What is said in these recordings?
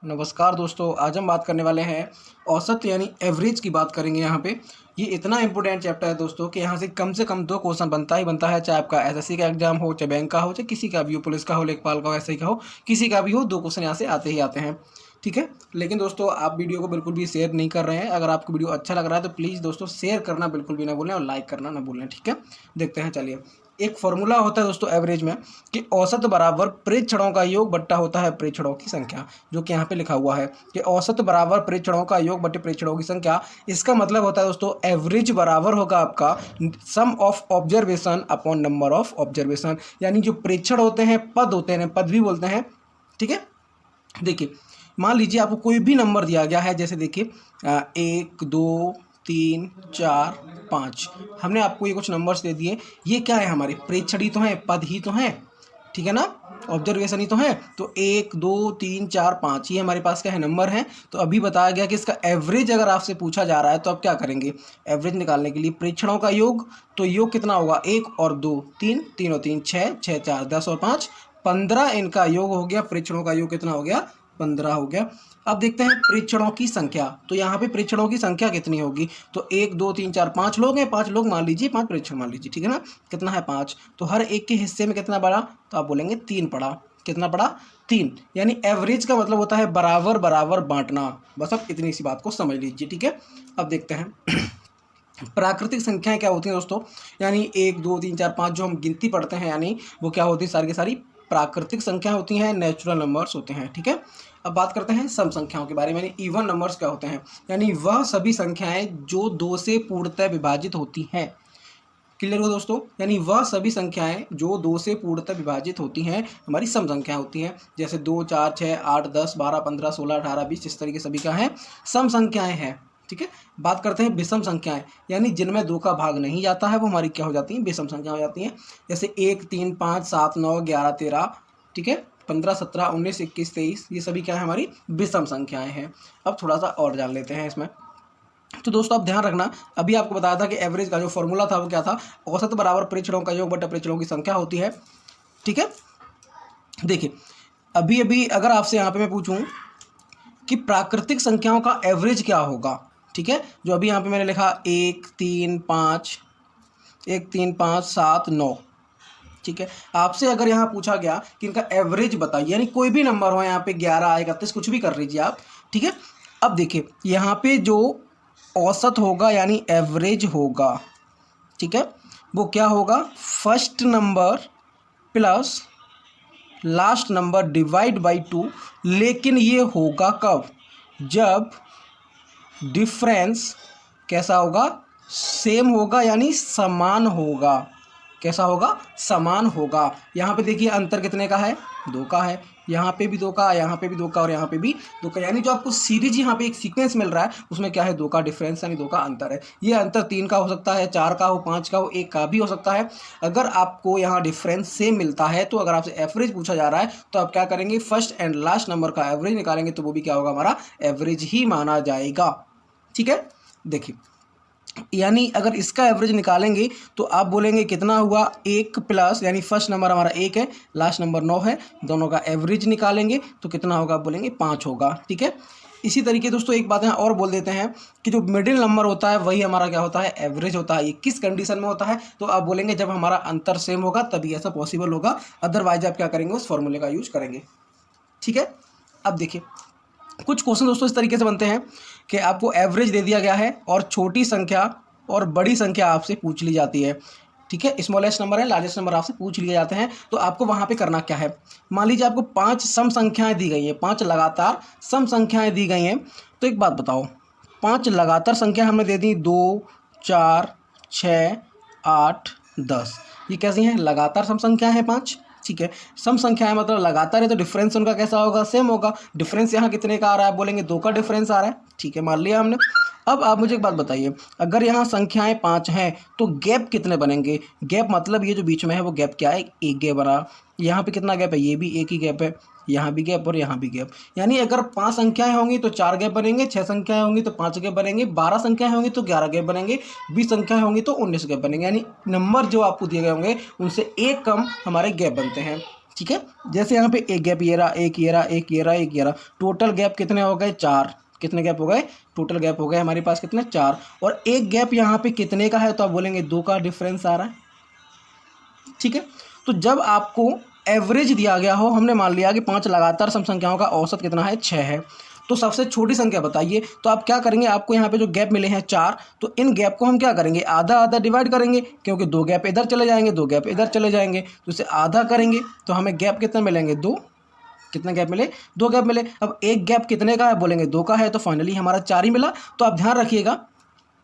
नमस्कार दोस्तों, आज हम बात करने वाले हैं औसत यानी एवरेज की बात करेंगे। यहाँ पे ये इतना इंपॉर्टेंट चैप्टर है दोस्तों कि यहाँ से कम दो क्वेश्चन बनता ही बनता है, चाहे आपका एसएससी का एग्जाम हो, चाहे बैंक का हो, चाहे किसी का भी हो, पुलिस का हो, लेखपाल का हो, एसआई का हो, किसी का भी हो, दो क्वेश्चन यहाँ से आते ही आते हैं। ठीक है, लेकिन दोस्तों आप वीडियो को बिल्कुल भी शेयर नहीं कर रहे हैं। अगर आपको वीडियो अच्छा लग रहा है तो प्लीज़ दोस्तों शेयर करना बिल्कुल भी ना भूलें और लाइक करना ना भूलें। ठीक है, देखते हैं। चलिए, एक फॉर्मूला होता है दोस्तों एवरेज में कि औसत बराबर प्रेक्षणों का योग बट्टा होता है प्रेक्षणों की संख्या, जो कि यहाँ पे लिखा हुआ है कि औसत बराबर प्रेक्षणों का योग बट्टे प्रेक्षणों की संख्या। इसका मतलब होता है दोस्तों एवरेज बराबर होगा आपका sum of observation upon number of observation, यानी जो प्रेक्षण होते हैं, पद होते हैं, पद भी बोलते हैं। ठीक है, देखिए मान लीजिए आपको कोई भी नंबर दिया गया है, जैसे देखिए 1 2 3 4 5, हमने आपको ये कुछ नंबर्स दे दिए। ये क्या है, हमारे प्रेक्षण ही तो हैं, पद ही तो हैं, ठीक है ना, ऑब्जर्वेशन ही तो है। तो 1 2 3 4 5 ये हमारे पास क्या है, नंबर है। तो अभी बताया गया कि इसका एवरेज अगर आपसे पूछा जा रहा है तो आप क्या करेंगे, एवरेज निकालने के लिए प्रेक्षणों का योग, तो योग कितना होगा, 1 और 2 3, 3 और 3 6, 6 4 10 और 5 15, इनका योग हो गया। प्रेक्षणों का योग कितना हो गया, 15 हो गया। अब देखते हैं प्रेक्षणों की संख्या, तो यहाँ पे प्रेक्षणों की संख्या कितनी होगी, तो 1 2 3 4 5 लोग हैं, 5 लोग मान लीजिए, 5 प्रेक्षण मान लीजिए, ठीक है ना। कितना है, 5, तो हर एक के हिस्से में कितना पड़ा, तो आप बोलेंगे 3 पड़ा। कितना पड़ा, 3, यानी एवरेज का मतलब होता है बराबर बराबर बांटना। बस अब इतनी सी बात को समझ लीजिए। ठीक है, अब देखते हैं प्राकृतिक संख्याएं क्या होती हैं दोस्तों, यानी 1 2 3 4 5 जो हम गिनती पढ़ते हैं, यानी वो क्या होती है, सारी की सारी प्राकृतिक संख्या होती हैं, नेचुरल नंबर्स होते हैं। ठीक है, अब बात करते हैं सम संख्याओं के बारे में, यानी इवन नंबर्स क्या होते हैं, यानी वह सभी संख्याएं जो 2 से पूर्णतः विभाजित होती हैं। क्लियर हो दोस्तों, यानी वह सभी संख्याएं जो 2 से पूर्णतः विभाजित होती हैं हमारी सम संख्याएं होती हैं। जैसे 2 4 6 8 10 12 15 16 18 20, इस तरीके सभी क्या है, सम संख्याएं हैं। ठीक है, बात करते हैं विषम संख्याएं, यानी जिनमें 2 का भाग नहीं जाता है वो हमारी क्या हो जाती हैं, विषम संख्या हो जाती हैं। जैसे 1 3 5 7 9 11 13, ठीक है, 15 17 19 21 23, ये सभी क्या है, हमारी विषम संख्याएं हैं। अब थोड़ा सा और जान लेते हैं इसमें। तो दोस्तों आप ध्यान रखना, अभी आपको बताया था कि एवरेज का जो फॉर्मूला था वो क्या था, औसत बराबर प्रेक्षणों का योग बटा प्रेक्षणों की संख्या होती है। ठीक है, देखिए अभी अभी अगर आपसे यहाँ पे मैं पूछूं कि प्राकृतिक संख्याओं का एवरेज क्या होगा, ठीक है, जो अभी यहाँ पे मैंने लिखा 1 3 5 7 9, ठीक है, आपसे अगर यहाँ पूछा गया कि इनका एवरेज बताइए, यानी कोई भी नंबर हो, यहाँ पे 11 31 कुछ भी कर लीजिए आप। ठीक है, अब देखिए यहाँ पे जो औसत होगा यानी एवरेज होगा, ठीक है, वो क्या होगा, first number plus last number divide by 2, लेकिन ये होगा कब, जब डिफरेंस कैसा होगा, सेम होगा, यानी समान होगा। कैसा होगा, समान होगा। यहाँ पे देखिए अंतर कितने का है, 2 का है, यहाँ पे भी 2 का, यहाँ पे भी 2 का और यहाँ पे भी 2 का, यानी जो आपको सीरीज यहाँ पे एक सीक्वेंस मिल रहा है उसमें क्या है, 2 का डिफरेंस यानी 2 का अंतर है। ये अंतर 3 का हो सकता है, 4 का हो, 5 का हो, 1 का भी हो सकता है। अगर आपको यहाँ डिफरेंस सेम मिलता है तो अगर आपसे एवरेज पूछा जा रहा है तो आप क्या करेंगे, फर्स्ट एंड लास्ट नंबर का एवरेज निकालेंगे, तो वो भी क्या होगा, हमारा एवरेज ही माना जाएगा। ठीक है, देखिए यानी अगर इसका एवरेज निकालेंगे तो आप बोलेंगे कितना हुआ, 1 प्लस, यानी फर्स्ट नंबर हमारा 1 है, लास्ट नंबर 9 है, दोनों का एवरेज निकालेंगे तो कितना होगा, आप बोलेंगे 5 होगा। ठीक है, इसी तरीके दोस्तों एक बात यहाँ और बोल देते हैं कि जो मिडिल नंबर होता है वही हमारा क्या होता है, एवरेज होता है। ये किस कंडीशन में होता है, तो आप बोलेंगे जब हमारा अंतर सेम होगा तभी ऐसा पॉसिबल होगा, अदरवाइज आप क्या करेंगे, उस फॉर्मूले का यूज करेंगे। ठीक है, अब देखिए कुछ क्वेश्चन दोस्तों इस तरीके से बनते हैं कि आपको एवरेज दे दिया गया है और छोटी संख्या और बड़ी संख्या आपसे पूछ ली जाती है। ठीक है, स्मॉलेस्ट नंबर है, लार्जेस्ट नंबर आपसे पूछ लिए जाते हैं, तो आपको वहाँ पे करना क्या है, मान लीजिए आपको 5 सम संख्याएं दी गई हैं, 5 लगातार सम संख्याएं दी गई हैं। तो एक बात बताओ, 5 लगातार संख्या हमने दे दी, 2 4 6 8 10, ये कैसी हैं, लगातार सम संख्या है 5। ठीक है, सम संख्या है मतलब लगातार है, तो डिफरेंस उनका कैसा होगा, सेम होगा। डिफरेंस यहाँ कितने का आ रहा है, बोलेंगे 2 का डिफरेंस आ रहा है। ठीक है, मान लिया हमने। अब आप मुझे एक बात बताइए, अगर यहाँ संख्याएं 5 हैं तो गैप कितने बनेंगे, गैप मतलब ये जो बीच में है वो गैप क्या है, एक गैप बना। यहाँ पे कितना गैप है, ये भी एक ही गैप है, यहाँ भी गैप और यहाँ भी गैप, यानी अगर 5 संख्याएं होंगी तो 4 गैप बनेंगे, 6 संख्याएं होंगी तो 5 गैप बनेंगे, 12 संख्याएं होंगी तो 11 गैप बनेंगे, 20 संख्याएं होंगी तो 19 गैप बनेंगे, यानी नंबर जो आपको दिए गए होंगे उनसे एक कम हमारे गैप बनते हैं। ठीक है। जैसे यहाँ पे एक गैप ये रहा, एक ये रहा, एक ये रहा, एक ये रहा, टोटल गैप कितने हो गए? 4। कितने गैप हो गए? टोटल गैप हो गए हमारे पास कितने? 4। और एक गैप यहाँ पे कितने का है? तो आप बोलेंगे 2 का डिफरेंस आ रहा है, ठीक है। तो जब आपको एवरेज दिया गया हो, हमने मान लिया कि 5 लगातार सम संख्याओं का औसत कितना है? 6 है, तो सबसे छोटी संख्या बताइए। तो आप क्या करेंगे, आपको यहाँ पे जो गैप मिले हैं 4, तो इन गैप को हम क्या करेंगे? आधा आधा डिवाइड करेंगे, क्योंकि 2 गैप इधर चले जाएंगे, 2 गैप इधर चले जाएंगे, तो इसे आधा करेंगे तो हमें गैप कितने मिलेंगे? 2। कितने गैप मिले? 2 गैप मिले। अब एक गैप कितने का है? बोलेंगे 2 का है, तो फाइनली हमारा 4 ही मिला। तो आप ध्यान रखिएगा,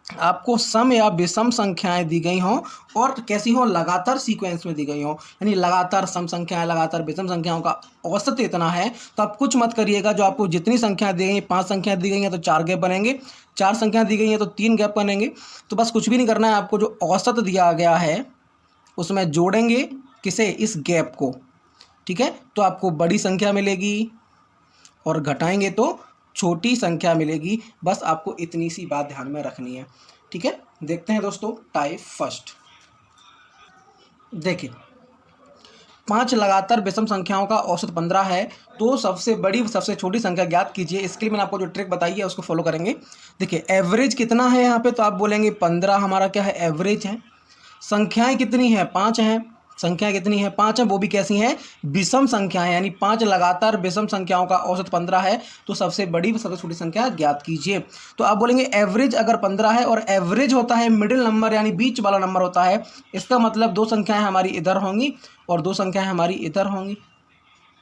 आपको सम या विषम संख्याएं दी गई हों और कैसी हो? लगातार सीक्वेंस में दी गई हों, यानी लगातार सम संख्याएं, लगातार विषम संख्याओं का औसत इतना है, तो आप कुछ मत करिएगा। जो आपको जितनी संख्याएं दी गई हैं, 5 संख्याएं दी गई हैं तो 4 गैप बनेंगे, 4 संख्याएं दी गई हैं तो 3 गैप बनेंगे। तो बस कुछ भी नहीं करना है, आपको जो औसत दिया गया है उसमें जोड़ेंगे किसे? इस गैप को, ठीक है। तो आपको बड़ी संख्या मिलेगी और घटाएंगे तो छोटी संख्या मिलेगी। बस आपको इतनी सी बात ध्यान में रखनी है, ठीक है। देखते हैं दोस्तों टाइप फर्स्ट। देखिए, 5 लगातार विषम संख्याओं का औसत 15 है, तो सबसे बड़ी सबसे छोटी संख्या ज्ञात कीजिए। इसके लिए मैंने आपको जो ट्रिक बताई है उसको फॉलो करेंगे। देखिए, एवरेज कितना है यहाँ पे? तो आप बोलेंगे 15 हमारा क्या है? एवरेज है। संख्याएं कितनी है? 5 हैं। संख्याएं कितनी है? 5 हैं, वो भी कैसी हैं? विषम संख्याएं, यानी 5 लगातार विषम संख्याओं का औसत 15 है, तो सबसे बड़ी व सबसे छोटी संख्या ज्ञात कीजिए। तो आप बोलेंगे एवरेज अगर 15 है, और एवरेज होता है मिडिल नंबर, यानी बीच वाला नंबर होता है, इसका मतलब 2 संख्याएं हमारी इधर होंगी और 2 संख्याएं हमारी इधर होंगी।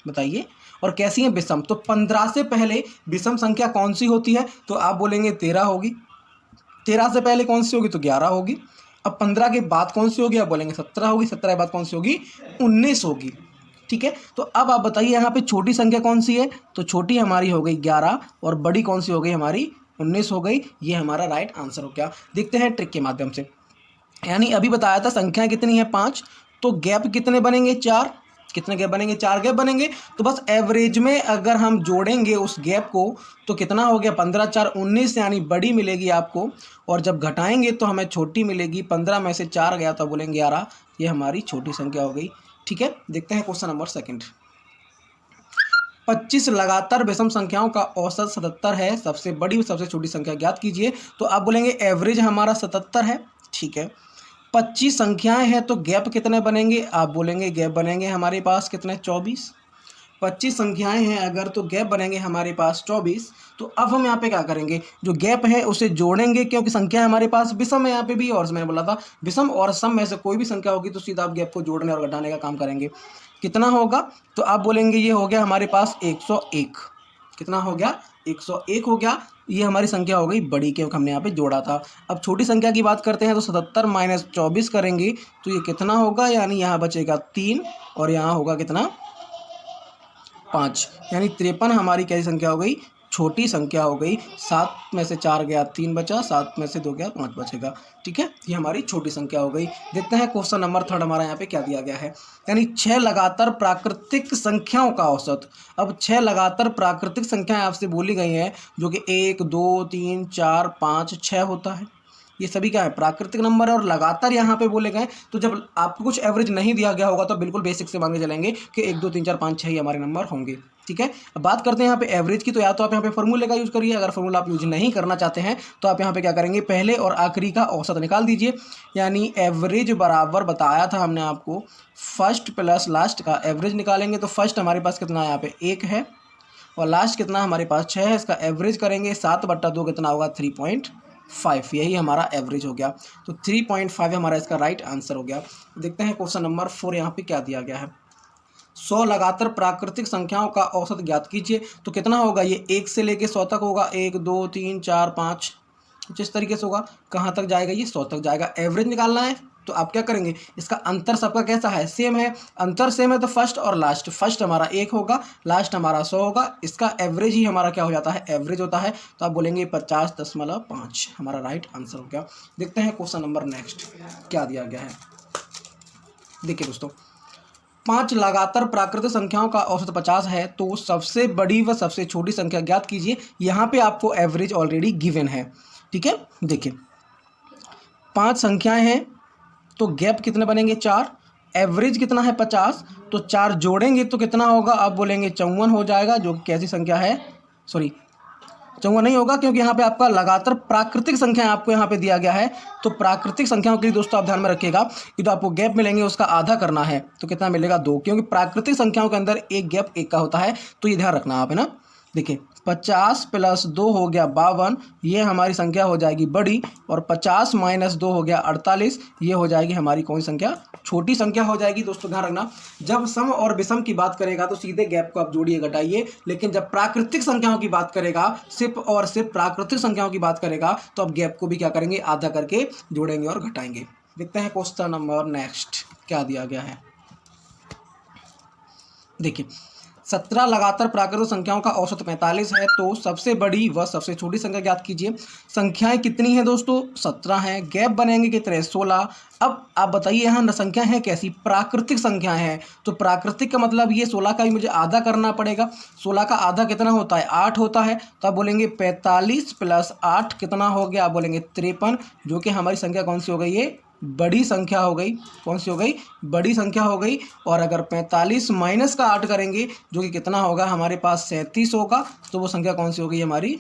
बताइए, और कैसी हैं? विषम। तो 15 से पहले विषम संख्या कौन सी होती है? तो आप बोलेंगे 13 होगी। 13 से पहले कौन सी होगी? तो 11 होगी। अब 15 के बाद कौन सी होगी? आप बोलेंगे 17 होगी। 17 के बाद कौन सी होगी? 19 होगी, ठीक है। तो अब आप बताइए यहाँ पे छोटी संख्या कौन सी है? तो छोटी हमारी हो गई 11 और बड़ी कौन सी हो गई हमारी? 19 हो गई। ये हमारा राइट आंसर हो गया। देखते हैं ट्रिक के माध्यम से। यानी अभी बताया था संख्या कितनी है? 5, तो गैप कितने बनेंगे? 4। कितने गैप बनेंगे? 4 गैप बनेंगे। तो बस एवरेज में अगर हम जोड़ेंगे उस गैप को तो कितना हो गया? 15 4 19, यानी बड़ी मिलेगी आपको, और जब घटाएंगे तो हमें छोटी मिलेगी। 15 में से 4 गया तो बोलेंगे 11, ये हमारी छोटी संख्या हो गई, ठीक है। देखते हैं क्वेश्चन नंबर सेकंड। 25 लगातार विषम संख्याओं का औसत 77 है, सबसे बड़ी और सबसे छोटी संख्या ज्ञात कीजिए। तो आप बोलेंगे एवरेज हमारा 77 है, ठीक है। 25 संख्याएं हैं तो गैप कितने बनेंगे? आप बोलेंगे गैप बनेंगे हमारे पास कितने? 24। 25 संख्याएं हैं अगर, तो गैप बनेंगे हमारे पास 24। तो अब हम यहाँ पे क्या करेंगे? जो गैप है उसे जोड़ेंगे, क्योंकि संख्या हमारे पास विषम है यहाँ पे भी, और मैंने बोला था विषम और सम में से कोई भी संख्या होगी तो सीधा आप गैप को जोड़ने और घटाने का काम करेंगे। कितना होगा? तो आप बोलेंगे ये हो गया हमारे पास 101। कितना हो गया? 101 हो गया। ये हमारी संख्या हो गई बड़ी, क्योंकि हमने यहाँ पे जोड़ा था। अब छोटी संख्या की बात करते हैं तो 77 माइनस 24 करेंगे तो ये कितना होगा? यानी यहाँ बचेगा 3 और यहाँ होगा कितना? 5, यानी 53 हमारी कैसी संख्या हो गई? छोटी संख्या हो गई। 7 में से 4 गया 3 बचा, 7 में से 2 गया 5 बचेगा, ठीक है। ये हमारी छोटी संख्या हो गई। देखते हैं क्वेश्चन नंबर थर्ड हमारा यहाँ पे क्या दिया गया है। यानी 6 लगातार प्राकृतिक संख्याओं का औसत। अब 6 लगातार प्राकृतिक संख्याएं आपसे बोली गई हैं, जो कि 1 2 3 4 5 6 होता है। ये सभी क्या है? प्राकृतिक नंबर है, और लगातार यहाँ पे बोले गए। तो जब आपको कुछ एवरेज नहीं दिया गया होगा तो बिल्कुल बेसिक से मान के चलेंगे कि 1 2 3 4 5 6 ही हमारे नंबर होंगे, ठीक है। अब बात करते हैं यहाँ पे एवरेज की। तो या तो आप यहाँ पे फॉर्मूले का यूज़ करिए, अगर फॉर्मूला आप यूज नहीं करना चाहते हैं तो आप यहाँ पे क्या करेंगे? पहले और आखिरी का औसत निकाल दीजिए। यानी एवरेज बराबर बताया था हमने आपको फर्स्ट प्लस लास्ट का एवरेज निकालेंगे। तो फर्स्ट हमारे पास कितना है? यहाँ पे 1 है, और लास्ट कितना हमारे पास? 6 है। इसका एवरेज करेंगे 7/2 कितना होगा? 3.5। यही हमारा एवरेज हो गया। तो 3.5 हमारा इसका राइट आंसर हो गया। देखते हैं क्वेश्चन नंबर 4 यहाँ पे क्या दिया गया है। 100 लगातार प्राकृतिक संख्याओं का औसत ज्ञात कीजिए। तो कितना होगा? ये 1 से लेके 100 तक होगा। 1 2 3 4 5 कुछ इस तरीके से होगा। कहाँ तक जाएगा? ये 100 तक जाएगा। एवरेज निकालना है तो आप क्या करेंगे? इसका अंतर सबका कैसा है? सेम है। अंतर सेम है तो फर्स्ट और लास्ट, फर्स्ट हमारा 1 होगा, लास्ट हमारा 100 होगा। इसका एवरेज ही हमारा क्या हो जाता है? एवरेज होता है। तो आप बोलेंगे 50.5 हमारा राइट आंसर हो गया। देखते हैं क्वेश्चन नंबर नेक्स्ट क्या दिया गया है। देखिए दोस्तों, 5 लगातार प्राकृतिक संख्याओं का औसत 50 है, तो सबसे बड़ी व सबसे छोटी संख्या ज्ञात कीजिए। यहाँ पे आपको एवरेज ऑलरेडी गिवन है, ठीक है। देखिए 5 संख्याएं हैं तो गैप कितने बनेंगे? 4। एवरेज कितना है? 50। तो 4 जोड़ेंगे तो कितना होगा, आप बोलेंगे 54 हो जाएगा, जो कि कैसी संख्या है, सॉरी 54 नहीं होगा, क्योंकि यहाँ पे आपका लगातार प्राकृतिक संख्या आपको यहाँ पे दिया गया है। तो प्राकृतिक संख्याओं के लिए दोस्तों आप ध्यान में रखिएगा कि जो आपको गैप मिलेंगे उसका आधा करना है, तो कितना मिलेगा 2, क्योंकि प्राकृतिक संख्याओं के अंदर एक गैप 1 का होता है, तो ये ध्यान रखना आप, है ना। देखिए 50 + 2 हो गया 52, ये हमारी संख्या हो जाएगी बड़ी, और 50 - 2 हो गया 48, ये हो जाएगी हमारी कौन सी संख्या, छोटी संख्या हो जाएगी। दोस्तों ध्यान रखना, जब सम और विषम की बात करेगा तो सीधे गैप को आप जोड़िए घटाइए, लेकिन जब प्राकृतिक संख्याओं की बात करेगा, सिर्फ और सिर्फ प्राकृतिक संख्याओं की बात करेगा, तो आप गैप को भी क्या करेंगे, आधा करके जोड़ेंगे और घटाएंगे। देखते हैं क्वेश्चन नंबर नेक्स्ट क्या दिया गया है। देखिए 17 लगातार प्राकृतिक संख्याओं का औसत 45 है, तो सबसे बड़ी व सबसे छोटी संख्या ज्ञात कीजिए। संख्याएं कितनी हैं दोस्तों, 17 हैं। गैप बनेंगे कितने, 16। अब आप बताइए यहाँ संख्या है कैसी, प्राकृतिक संख्याएं हैं, तो प्राकृतिक का मतलब ये 16 का भी मुझे आधा करना पड़ेगा। 16 का आधा कितना होता है, 8 होता है, तो आप बोलेंगे 45 + 8 कितना हो गया, आप बोलेंगे 53, जो कि हमारी संख्या कौन सी हो गई, ये बड़ी संख्या हो गई। कौन सी हो गई, बड़ी संख्या हो गई। और अगर 45 - का 8 करेंगे, जो कि कितना होगा, हमारे पास 37 होगा, तो वो संख्या कौन सी हो गई, हमारी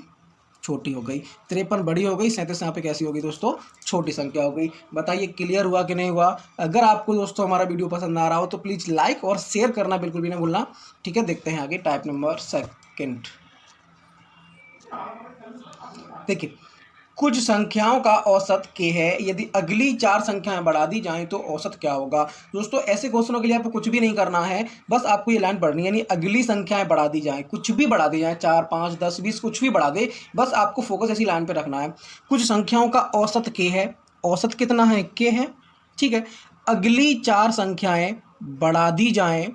छोटी हो गई। 53 बड़ी हो गई, 37 यहाँ पे कैसी होगी दोस्तों, छोटी संख्या हो गई। बताइए क्लियर हुआ कि नहीं हुआ। अगर आपको दोस्तों हमारा वीडियो पसंद आ रहा हो तो प्लीज़ लाइक और शेयर करना बिल्कुल भी ना भूलना, ठीक है। देखते हैं आगे टाइप नंबर सेकंड। देखिए कुछ संख्याओं का औसत k है, यदि अगली 4 संख्याएं बढ़ा दी जाएं तो औसत क्या होगा। दोस्तों ऐसे क्वेश्चनों के लिए आपको कुछ भी नहीं करना है, बस आपको ये लाइन पढ़नी है, यानी अगली संख्याएं बढ़ा दी जाएं, कुछ भी बढ़ा दी जाएं, 4, 5, 10, 20 कुछ भी बढ़ा दे, बस आपको फोकस ऐसी लाइन पे रखना है। कुछ संख्याओं का औसत k है, औसत कितना है, k है, ठीक है। अगली 4 संख्याएं बढ़ा दी जाएं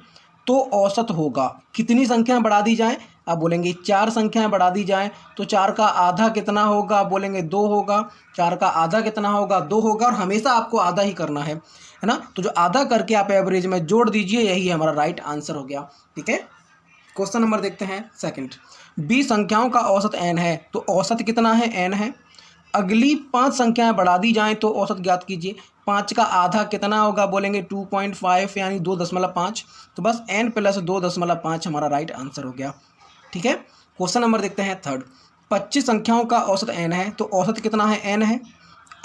तो औसत होगा, कितनी संख्याएं बढ़ा दी जाएं, आप बोलेंगे 4 संख्याएं बढ़ा दी जाएं, तो 4 का आधा कितना होगा, आप बोलेंगे 2 होगा। 4 का आधा कितना होगा, 2 होगा, और हमेशा आपको आधा ही करना है ना। तो जो आधा करके आप एवरेज में जोड़ दीजिए, यही हमारा राइट आंसर हो गया, ठीक है। क्वेश्चन नंबर देखते हैं सेकंड। 20 संख्याओं का औसत n है, तो औसत कितना है, n है। अगली 5 संख्याएं बढ़ा दी जाएं तो औसत ज्ञात कीजिए। 5 का आधा कितना होगा, बोलेंगे 2.5 यानी 2.5, तो बस n + 2.5 हमारा राइट आंसर हो गया, ठीक है। क्वेश्चन नंबर देखते हैं थर्ड। 25 संख्याओं का औसत n है, तो औसत कितना है, n है।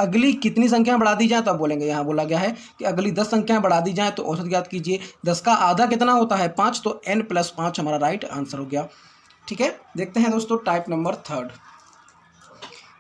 अगली कितनी संख्याएं बढ़ा दी जाए, तो आप बोलेंगे यहाँ बोला गया है कि अगली 10 संख्याएं बढ़ा दी जाएं तो औसत ज्ञात कीजिए। 10 का आधा कितना होता है, 5, तो n + 5 हमारा राइट आंसर हो गया, ठीक है। देखते हैं दोस्तों टाइप नंबर थर्ड।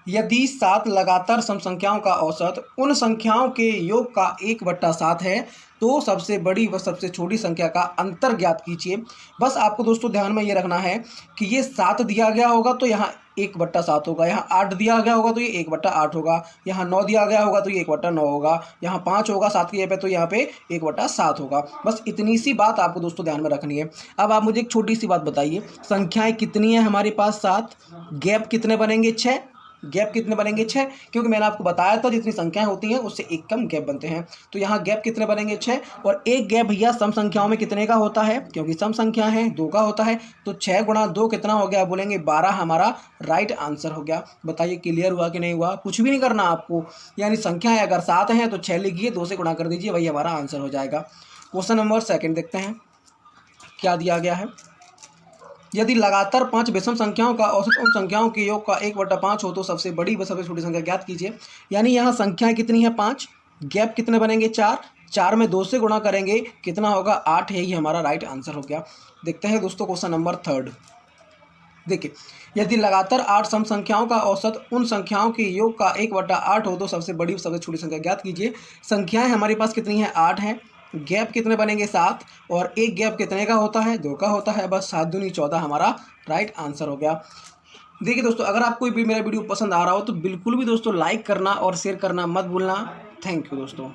यदि 7 लगातार सम संख्याओं का औसत उन संख्याओं के योग का 1/7 है, तो सबसे बड़ी व सबसे छोटी संख्या का अंतर ज्ञात कीजिए। बस आपको दोस्तों ध्यान में ये रखना है कि ये 7 दिया गया होगा तो यहाँ 1/7 होगा, यहाँ 8 दिया गया होगा तो ये 1/8 होगा, यहाँ 9 दिया गया होगा तो ये 1/9 होगा, यहाँ 5 होगा 7 की जगह पे तो यहाँ पे 1/7 होगा। बस इतनी सी बात आपको दोस्तों ध्यान में रखनी है। अब आप मुझे एक छोटी सी बात बताइए, संख्याएं कितनी है हमारे पास, 7, गैप कितने बनेंगे, 6। गैप कितने बनेंगे, 6, क्योंकि मैंने आपको बताया था जितनी संख्याएं होती हैं उससे एक कम गैप बनते हैं। तो यहाँ गैप कितने बनेंगे, 6, और एक गैप भैया सम संख्याओं में कितने का होता है, क्योंकि सम संख्या है 2 का होता है, तो 6 × 2 कितना हो गया, बोलेंगे 12 हमारा राइट आंसर हो गया। बताइए क्लियर हुआ कि नहीं हुआ। कुछ भी नहीं करना आपको, यानी संख्याएं अगर 7 हैं तो 6 लिखिए, 2 से गुणा कर दीजिए, वही हमारा आंसर हो जाएगा। क्वेश्चन नंबर सेकंड देखते हैं क्या दिया गया है। यदि लगातार 5 विषम संख्याओं का औसत उन संख्याओं के योग का 1/5 हो तो सबसे बड़ी व सबसे छोटी संख्या ज्ञात कीजिए। यानी यहाँ संख्याएं कितनी है, 5, गैप कितने बनेंगे, 4, 4 में 2 से गुणा करेंगे कितना होगा, 8, यही हमारा राइट आंसर हो गया। देखते हैं दोस्तों क्वेश्चन नंबर थर्ड। देखिए यदि लगातार 8 सम संख्याओं का औसत उन संख्याओं के योग का 1/8 हो तो सबसे बड़ी व सबसे छोटी संख्या ज्ञात कीजिए। संख्याएं हमारे पास कितनी है, 8 हैं, गैप कितने बनेंगे, 7, और एक गैप कितने का होता है, 2 का होता है। बस 7 दूनी 14 हमारा राइट आंसर हो गया। देखिए दोस्तों अगर आपको भी मेरा वीडियो पसंद आ रहा हो तो बिल्कुल भी दोस्तों लाइक करना और शेयर करना मत भूलना। थैंक यू दोस्तों।